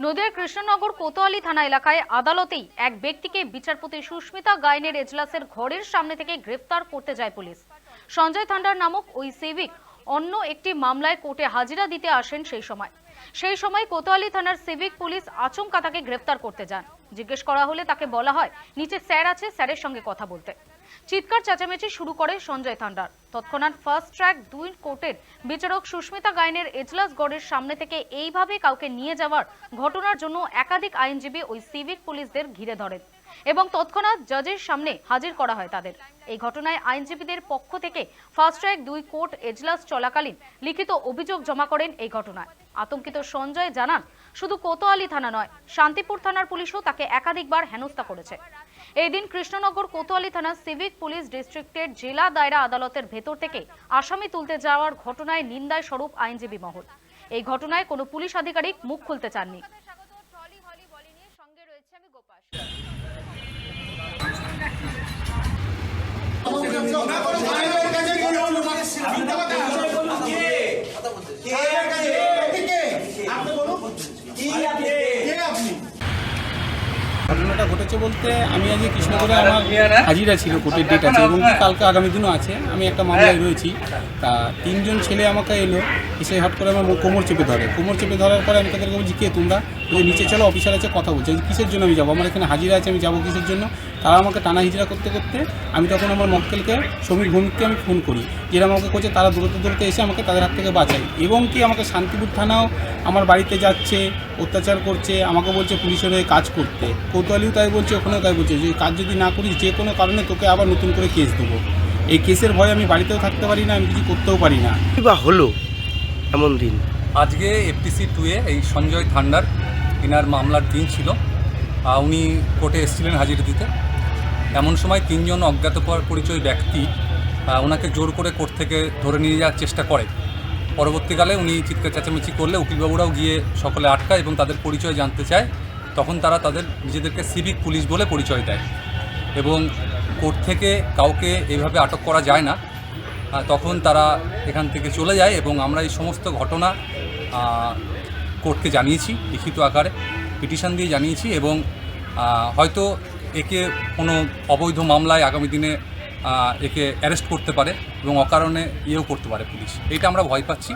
নদিয়ার কৃষ্ণনগর কোতোয়ালি থানা এলাকায় আদালতেই এক ব্যক্তিকে বিচারপতি সুস্মিতা গায়েনের এজলাসের ঘরের সামনে থেকে গ্রেফতার করতে যায় পুলিশ। সঞ্জয় থান্ডার নামক ওই সিভিক অন্য একটি মামলায় কোর্টে হাজিরা দিতে আসেন। সেই সময় কোতোয়ালি থানার সিভিক পুলিশ আচমকা তাকে গ্রেফতার করতে যান। জিজ্ঞেস করা হলে তাকে বলা হয় নিচে স্যার আছে, স্যারের সঙ্গে কথা বলতে। চিৎকার চেঁচামেচি শুরু করে সঞ্জয় থান্ডার। তৎক্ষণাৎ ফার্স্ট ট্র্যাক 2 কোর্টের বিচারক সুস্মিতা গায়েনের এজলাস গড়ের সামনে থেকে এইভাবে কাউকে নিয়ে যাওয়ার ঘটনার জন্য একাধিক আইনজীবী ওই সিভিক পুলিশদের ঘিরে ধরেন এবং তৎক্ষণাৎ জজের সামনে হাজির করা হয় তাদের। এই ঘটনায় আইনজীবীদের পক্ষ থেকে ফার্স্ট ট্র্যাক 2 কোর্ট এজলাস চলাকালীন লিখিত অভিযোগ জমা করেন। এই ঘটনায় আতঙ্কিত সঞ্জয় জানান, শুধু কোতোয়ালি থানা নয়, শান্তিপুর থানার পুলিশও তাকে একাধিকবার হেনস্থা করেছে। এই দিন কৃষ্ণনগর কোতোয়ালি থানার সিভিক পুলিশ ডিস্ট্রিক্টের জেলা দায়রা আদালতের ভেতর থেকে আসামি তুলতে যাওয়ার ঘটনায় নিন্দায় স্বরূপ আইনজীবী মহল। এই ঘটনায় কোনো পুলিশ আধিকারিক মুখ খুলতে চাননি। ঘটনাটা ঘটেছে বলতে আমি আজকে কৃষ্ণনগরে আমার হাজিরা ছিল, কোর্টের ডেট আছে এবং কালকে আগামী দিনও আছে। আমি একটা মামলায় রয়েছি। তা 3 জন ছেলে আমাকে এলো, এসে হট করে আমার কোমর চেপে ধরার পরে আমি তাদেরকে বলছি, কে তোমরা? বলছি নিচে চলো, অফিসার আছে, কথা বলছে। কিসের জন্য আমি যাবো? আমার এখানে হাজিরা আছে, আমি যাবো কিসের জন্য? তারা আমাকে টানা হিজড়া করতে করতে আমি তখন আমার মক্কেলকে সমীর ভৌমিককে আমি ফোন করি, যেটা আমাকে করছে তারা দূরতে এসে আমাকে তাদের হাত থেকে বাঁচাই এবং কি আমাকে শান্তিপুর থানাও আমার বাড়িতে যাচ্ছে, অত্যাচার করছে, আমাকে বলছে পুলিশের হয়ে কাজ করতে। কোতোয়ালিও তাই বলছে, ওখানেও তাই বলছে যে কাজ যদি না করিস যে কোনো কারণে তোকে আবার নতুন করে কেস দেবো। এই কেসের ভয়ে আমি বাড়িতেও থাকতে পারি না, আমি কিছু করতেও পারি না। কি বা হলো এমন দিন? আজকে FTC 2-এ এই সঞ্জয় থান্ডার এনার মামলার দিন ছিল। উনি কোর্টে এসেছিলেন হাজিরা দিতে। এমন সময় 3 জন অজ্ঞাত পরিচয় ব্যক্তি ওনাকে জোর করে কোর্ট থেকে ধরে নিয়ে যাওয়ার চেষ্টা করে। পরবর্তীকালে উনি চিৎকার চেঁচামেচি করলে উকিলবাবুরাও গিয়ে সকলে আটকায় এবং তাদের পরিচয় জানতে চায়। তখন তারা তাদের নিজেদেরকে সিভিক পুলিশ বলে পরিচয় দেয় এবং কোর্ট থেকে কাউকে এইভাবে আটক করা যায় না। তখন তারা এখান থেকে চলে যায় এবং আমরা এই সমস্ত ঘটনা কোর্টকে জানিয়েছি, লিখিত আকারে পিটিশন দিয়ে জানিয়েছি এবং হয়তো একে কোনো অবৈধ মামলায় আগামী দিনে একে অ্যারেস্ট করতে পারে এবং অকারণে ইয়েও করতে পারে পুলিশ। এইটা আমরা ভয় পাচ্ছি।